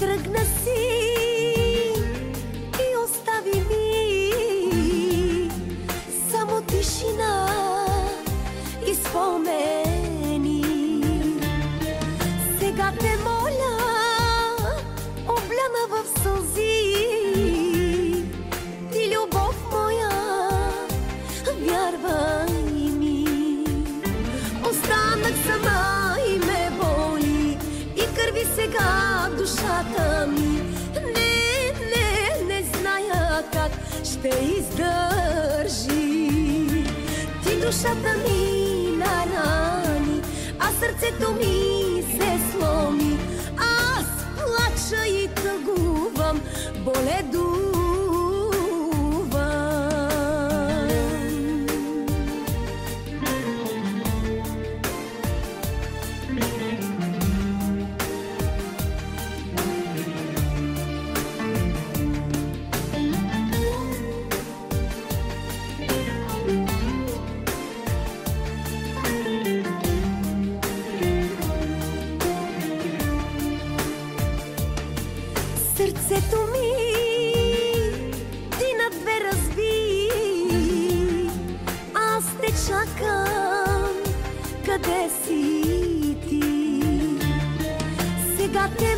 Тръгна си и остави ми само тишина и спомени. Сега те моля, обляна в сълзи, ти любов моя, вярвай ми. Останах сама и ме боли, и кърви сега душата ми. Не зная как ще издържи. Ти душата ми нарани, а сърцето ми се сломи. Аз плача и тъгувам, боледувам. Сърцето ми ти на две разби, аз те чакам, къде си ти? Сега те